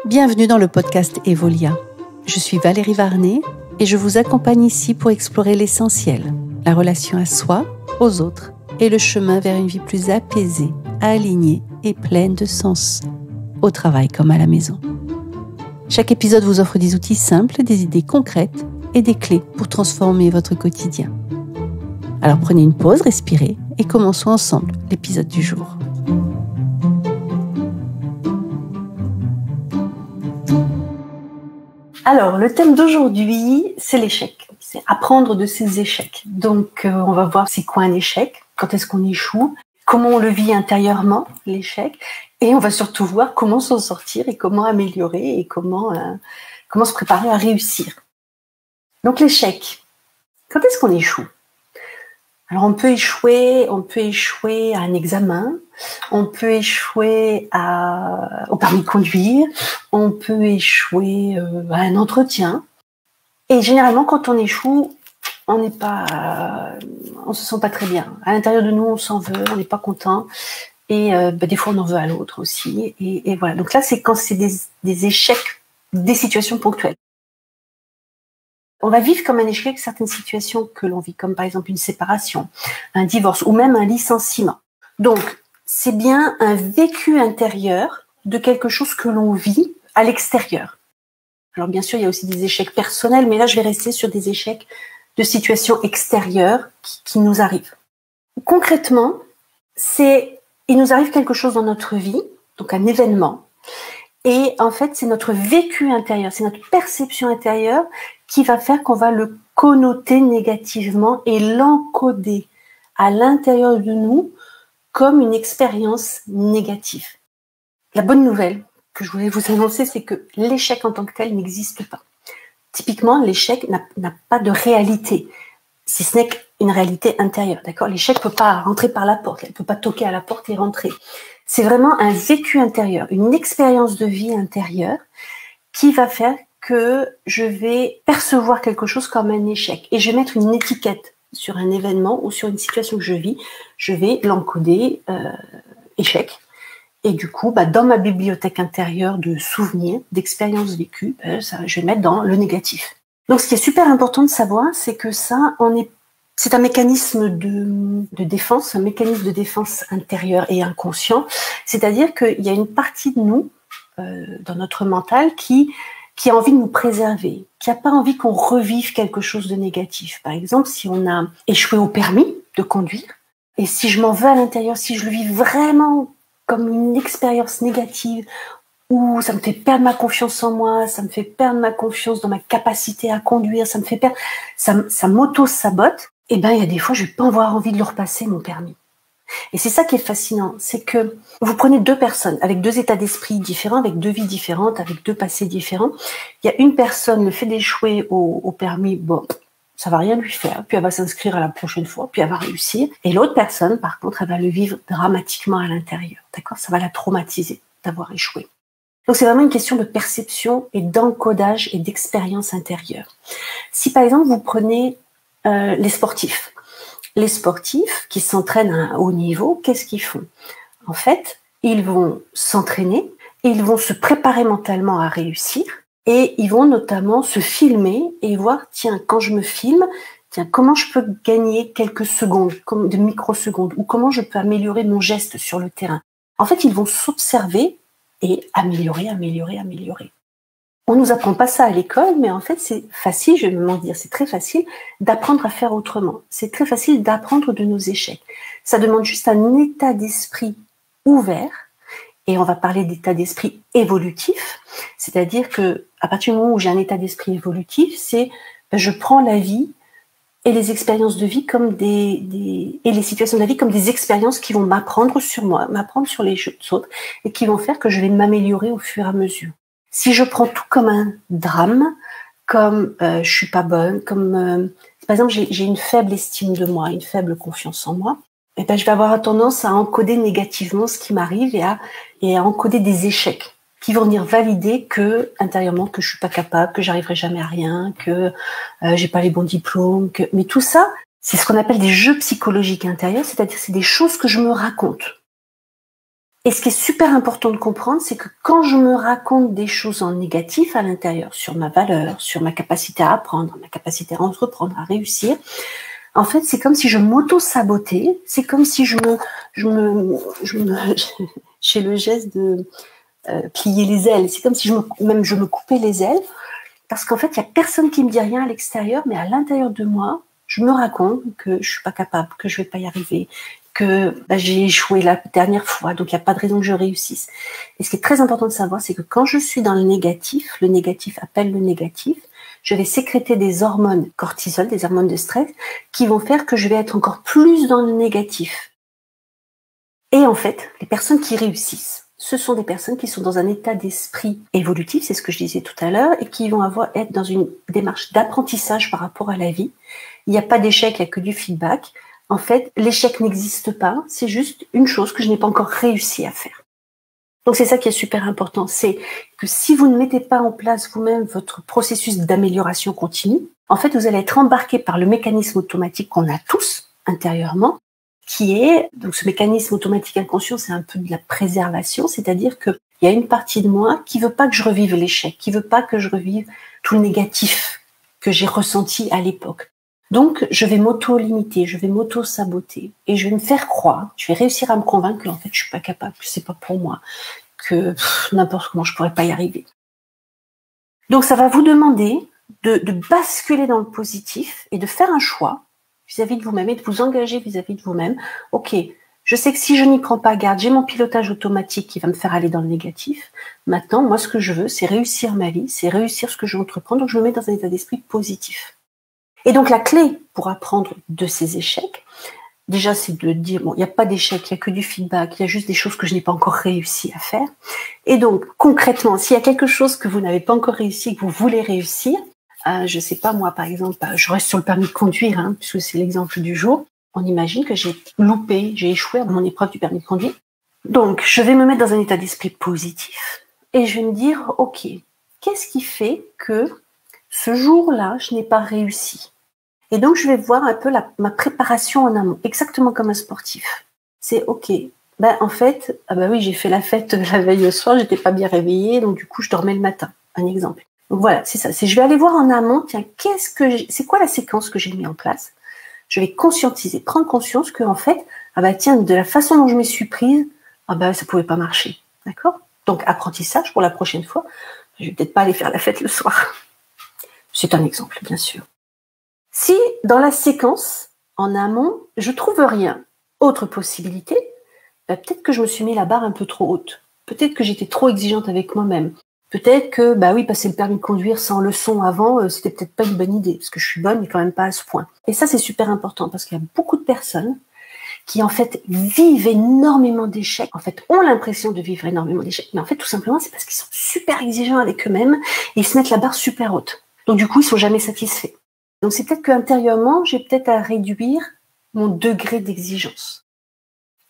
Bienvenue dans le podcast Evolia. Je suis Valérie Varnet et je vous accompagne ici pour explorer l'essentiel, la relation à soi, aux autres et le chemin vers une vie plus apaisée, alignée et pleine de sens, au travail comme à la maison. Chaque épisode vous offre des outils simples, des idées concrètes et des clés pour transformer votre quotidien. Alors prenez une pause, respirez et commençons ensemble l'épisode du jour. Alors, le thème d'aujourd'hui, c'est l'échec. C'est apprendre de ses échecs. Donc, on va voir c'est quoi un échec, quand est-ce qu'on échoue, comment on le vit intérieurement, l'échec, et on va surtout voir comment s'en sortir et comment améliorer et comment se préparer à réussir. Donc, l'échec. Quand est-ce qu'on échoue ? Alors, on peut échouer à un examen, on peut échouer au permis de conduire, on peut échouer à un entretien. Et généralement, quand on échoue, on se sent pas très bien. À l'intérieur de nous, on s'en veut, on n'est pas content. Et des fois, on en veut à l'autre aussi. Et voilà. Donc là, c'est quand c'est des échecs, des situations ponctuelles. On va vivre comme un échec certaines situations que l'on vit, comme par exemple une séparation, un divorce ou même un licenciement. Donc, c'est bien un vécu intérieur de quelque chose que l'on vit à l'extérieur. Alors bien sûr, il y a aussi des échecs personnels, mais là, je vais rester sur des échecs de situations extérieures qui nous arrivent. Concrètement, il nous arrive quelque chose dans notre vie, donc un événement, et en fait, c'est notre vécu intérieur, c'est notre perception intérieure qui va faire qu'on va le connoter négativement et l'encoder à l'intérieur de nous comme une expérience négative. La bonne nouvelle que je voulais vous annoncer, c'est que l'échec en tant que tel n'existe pas. Typiquement, l'échec n'a pas de réalité, si ce n'est qu'une réalité intérieure. D'accord ? L'échec ne peut pas rentrer par la porte, elle ne peut pas toquer à la porte et rentrer. C'est vraiment un vécu intérieur, une expérience de vie intérieure qui va faire que je vais percevoir quelque chose comme un échec. Et je vais mettre une étiquette sur un événement ou sur une situation que je vis. Je vais l'encoder échec. Et du coup, dans ma bibliothèque intérieure de souvenirs, d'expériences vécues, je vais mettre dans le négatif. Donc, ce qui est super important de savoir, c'est que ça, c'est un mécanisme de défense, un mécanisme de défense intérieur et inconscient. C'est-à-dire qu'il y a une partie de nous, dans notre mental, qui a envie de nous préserver, qui n'a pas envie qu'on revive quelque chose de négatif. Par exemple, si on a échoué au permis de conduire, et si je m'en veux à l'intérieur, si je le vis vraiment comme une expérience négative, où ça me fait perdre ma confiance en moi, ça me fait perdre ma confiance dans ma capacité à conduire, ça me fait perdre, ça m'auto-sabote, et il y a des fois, je vais pas avoir envie de le repasser, mon permis. Et c'est ça qui est fascinant, c'est que vous prenez deux personnes avec deux états d'esprit différents, avec deux vies différentes, avec deux passés différents. Il y a une personne, le fait d'échouer au permis, ça va rien lui faire, puis elle va s'inscrire à la prochaine fois, puis elle va réussir. Et l'autre personne, par contre, elle va le vivre dramatiquement à l'intérieur, d'accord ? Ça va la traumatiser d'avoir échoué. Donc c'est vraiment une question de perception et d'encodage et d'expérience intérieure. Si par exemple vous prenez les sportifs qui s'entraînent à un haut niveau, qu'est-ce qu'ils font ? En fait, ils vont s'entraîner, ils vont se préparer mentalement à réussir et ils vont notamment se filmer et voir, quand je me filme, comment je peux gagner quelques secondes, de microsecondes, ou comment je peux améliorer mon geste sur le terrain. En fait, ils vont s'observer et améliorer. On nous apprend pas ça à l'école, mais en fait, c'est facile, je vais même dire, c'est très facile d'apprendre à faire autrement. C'est très facile d'apprendre de nos échecs. Ça demande juste un état d'esprit ouvert, et on va parler d'état d'esprit évolutif, c'est-à-dire que à partir du moment où j'ai un état d'esprit évolutif, c'est je prends la vie et les expériences de vie et les situations de la vie comme des expériences qui vont m'apprendre sur moi, m'apprendre sur les autres, et qui vont faire que je vais m'améliorer au fur et à mesure. Si je prends tout comme un drame, comme je suis pas bonne, comme par exemple j'ai une faible estime de moi, une faible confiance en moi, je vais avoir tendance à encoder négativement ce qui m'arrive et à encoder des échecs qui vont venir valider que intérieurement que je suis pas capable, que j'arriverai jamais à rien, que j'ai pas les bons diplômes, mais tout ça, c'est ce qu'on appelle des jeux psychologiques intérieurs, c'est-à-dire c'est des choses que je me raconte. Et ce qui est super important de comprendre, c'est que quand je me raconte des choses en négatif à l'intérieur, sur ma valeur, sur ma capacité à apprendre, ma capacité à entreprendre, à réussir, en fait, c'est comme si je m'auto-sabotais, c'est comme si j'ai le geste de plier les ailes, c'est comme si je me coupais les ailes, parce qu'en fait, il n'y a personne qui me dit rien à l'extérieur, mais à l'intérieur de moi, je me raconte que je suis pas capable, que je vais pas y arriver, que j'ai échoué la dernière fois, donc il n'y a pas de raison que je réussisse. Et ce qui est très important de savoir, c'est que quand je suis dans le négatif appelle le négatif, je vais sécréter des hormones cortisol, des hormones de stress, qui vont faire que je vais être encore plus dans le négatif. Et en fait, les personnes qui réussissent, ce sont des personnes qui sont dans un état d'esprit évolutif, c'est ce que je disais tout à l'heure, et qui vont être dans une démarche d'apprentissage par rapport à la vie. Il n'y a pas d'échec, il n'y a que du feedback. En fait, l'échec n'existe pas, c'est juste une chose que je n'ai pas encore réussi à faire. Donc c'est ça qui est super important, c'est que si vous ne mettez pas en place vous-même votre processus d'amélioration continue, en fait, vous allez être embarqué par le mécanisme automatique qu'on a tous intérieurement, qui est, donc ce mécanisme automatique inconscient, c'est un peu de la préservation, c'est-à-dire qu'il y a une partie de moi qui veut pas que je revive l'échec, qui veut pas que je revive tout le négatif que j'ai ressenti à l'époque. Donc, je vais m'auto-limiter, je vais m'auto-saboter et je vais me faire croire, je vais réussir à me convaincre que en fait, je suis pas capable, que c'est pas pour moi, que n'importe comment je pourrais pas y arriver. Donc, ça va vous demander de basculer dans le positif et de faire un choix vis-à-vis de vous-même et de vous engager vis-à-vis de vous-même. Ok, je sais que si je n'y prends pas garde, j'ai mon pilotage automatique qui va me faire aller dans le négatif. Maintenant, moi, ce que je veux, c'est réussir ma vie, c'est réussir ce que je veux entreprendre, donc je me mets dans un état d'esprit positif. Et donc, la clé pour apprendre de ces échecs, déjà, c'est de dire, bon, il n'y a pas d'échec, il n'y a que du feedback, il y a juste des choses que je n'ai pas encore réussi à faire. Et donc, concrètement, s'il y a quelque chose que vous n'avez pas encore réussi, que vous voulez réussir, je sais pas, moi, par exemple, je reste sur le permis de conduire, puisque c'est l'exemple du jour. On imagine que j'ai échoué à mon épreuve du permis de conduire. Donc, je vais me mettre dans un état d'esprit positif et je vais me dire, ok, qu'est-ce qui fait que ce jour-là, je n'ai pas réussi? Et donc, je vais voir un peu ma préparation en amont, exactement comme un sportif. C'est ok. En fait, oui, j'ai fait la fête la veille au soir, j'étais pas bien réveillée, donc du coup, je dormais le matin. Un exemple. Donc voilà, c'est ça. Je vais aller voir en amont, tiens, c'est quoi la séquence que j'ai mis en place? Je vais conscientiser, prendre conscience que en fait, tiens, de la façon dont je m'y suis prise, ça pouvait pas marcher. D'accord? Donc, apprentissage pour la prochaine fois. Je vais peut-être pas aller faire la fête le soir. C'est un exemple, bien sûr. Si, dans la séquence, en amont, je trouve rien, autre possibilité, peut-être que je me suis mis la barre un peu trop haute. Peut-être que j'étais trop exigeante avec moi-même. Peut-être que, passer le permis de conduire sans leçon avant, c'était peut-être pas une bonne idée, parce que je suis bonne, mais quand même pas à ce point. Et ça, c'est super important, parce qu'il y a beaucoup de personnes qui, en fait, vivent énormément d'échecs, en fait, ont l'impression de vivre énormément d'échecs, mais en fait, tout simplement, c'est parce qu'ils sont super exigeants avec eux-mêmes, et ils se mettent la barre super haute. Donc, du coup, ils sont jamais satisfaits. Donc, c'est peut-être qu'intérieurement, j'ai peut-être à réduire mon degré d'exigence.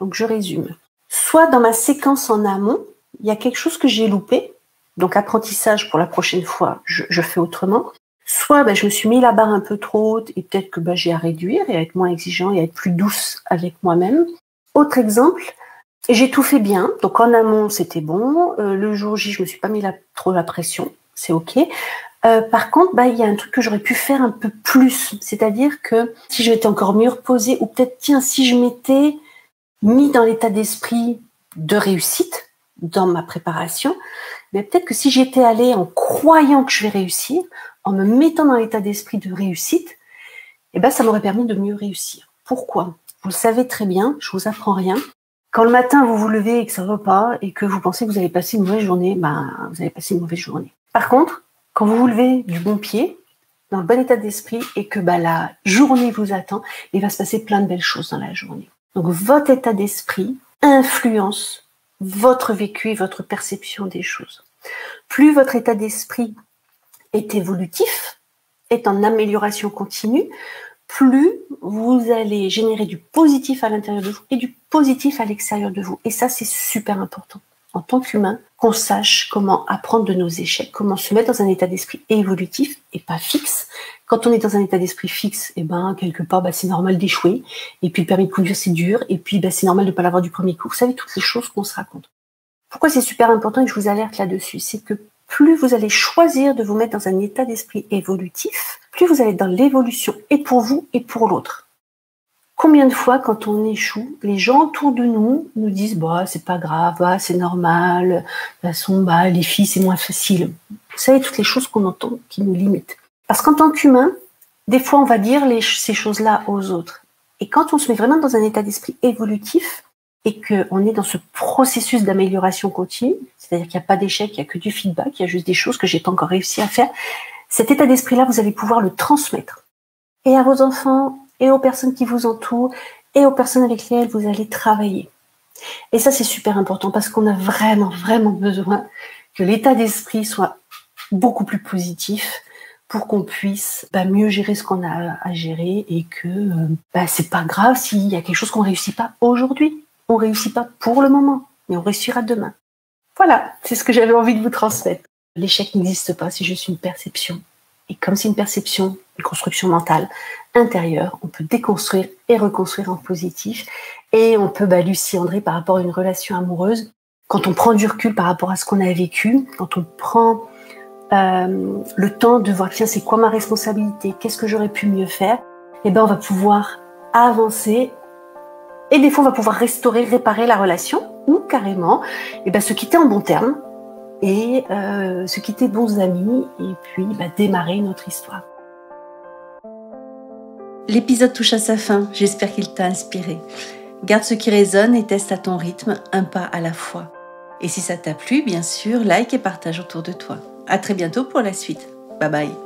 Donc, je résume. Soit dans ma séquence en amont, il y a quelque chose que j'ai loupé, donc apprentissage pour la prochaine fois, je fais autrement. Soit je me suis mis la barre un peu trop haute et peut-être que j'ai à réduire et à être moins exigeant et à être plus douce avec moi-même. Autre exemple, j'ai tout fait bien, donc en amont c'était bon, le jour J je me suis pas mis trop la pression, c'est ok. Par contre, il y a un truc que j'aurais pu faire un peu plus, c'est-à-dire que si je m'étais encore mieux reposée, ou peut-être tiens, si je m'étais mis dans l'état d'esprit de réussite dans ma préparation, mais peut-être que si j'étais allée en croyant que je vais réussir, en me mettant dans l'état d'esprit de réussite, ça m'aurait permis de mieux réussir. Pourquoi? Vous le savez très bien, je vous apprends rien. Quand le matin vous vous levez et que ça ne va pas et que vous pensez que vous allez passer une mauvaise journée, vous allez passer une mauvaise journée. Par contre, quand vous vous levez du bon pied, dans le bon état d'esprit et que la journée vous attend, il va se passer plein de belles choses dans la journée. Donc votre état d'esprit influence votre vécu et votre perception des choses. Plus votre état d'esprit est évolutif, est en amélioration continue, plus vous allez générer du positif à l'intérieur de vous et du positif à l'extérieur de vous. Et ça, c'est super important. en tant qu'humain, qu'on sache comment apprendre de nos échecs, comment se mettre dans un état d'esprit évolutif et pas fixe. Quand on est dans un état d'esprit fixe, quelque part, c'est normal d'échouer. Et puis le permis de conduire, c'est dur. Et puis c'est normal de ne pas l'avoir du premier coup. Vous savez, toutes les choses qu'on se raconte. Pourquoi c'est super important et que je vous alerte là-dessus, c'est que plus vous allez choisir de vous mettre dans un état d'esprit évolutif, plus vous allez être dans l'évolution et pour vous et pour l'autre. Combien de fois, quand on échoue, les gens autour de nous nous disent c'est pas grave, c'est normal, de toute façon, les filles, c'est moins facile. Vous savez, toutes les choses qu'on entend qui nous limitent. Parce qu'en tant qu'humain, des fois, on va dire ces choses-là aux autres. Et quand on se met vraiment dans un état d'esprit évolutif et qu'on est dans ce processus d'amélioration continue, c'est-à-dire qu'il n'y a pas d'échec, il n'y a que du feedback, il y a juste des choses que j'ai pas encore réussi à faire, cet état d'esprit-là, vous allez pouvoir le transmettre. Et à vos enfants, et aux personnes qui vous entourent, et aux personnes avec lesquelles vous allez travailler. Et ça, c'est super important parce qu'on a vraiment, vraiment besoin que l'état d'esprit soit beaucoup plus positif pour qu'on puisse mieux gérer ce qu'on a à gérer et que c'est pas grave s'il y a quelque chose qu'on réussit pas aujourd'hui. On réussit pas pour le moment, mais on réussira demain. Voilà, c'est ce que j'avais envie de vous transmettre. L'échec n'existe pas, c'est juste une perception. Et comme c'est une perception, une construction mentale intérieure, on peut déconstruire et reconstruire en positif. Et on peut Lucie André par rapport à une relation amoureuse. Quand on prend du recul par rapport à ce qu'on a vécu, quand on prend le temps de voir, tiens, c'est quoi ma responsabilité, qu'est-ce que j'aurais pu mieux faire, on va pouvoir avancer. Et des fois, on va pouvoir restaurer, réparer la relation ou carrément se quitter en bons termes. Et se quitter bons amis et puis démarrer notre histoire. L'épisode touche à sa fin, j'espère qu'il t'a inspiré. Garde ce qui résonne et teste à ton rythme, un pas à la fois. Et si ça t'a plu, bien sûr, like et partage autour de toi. À très bientôt pour la suite. Bye bye.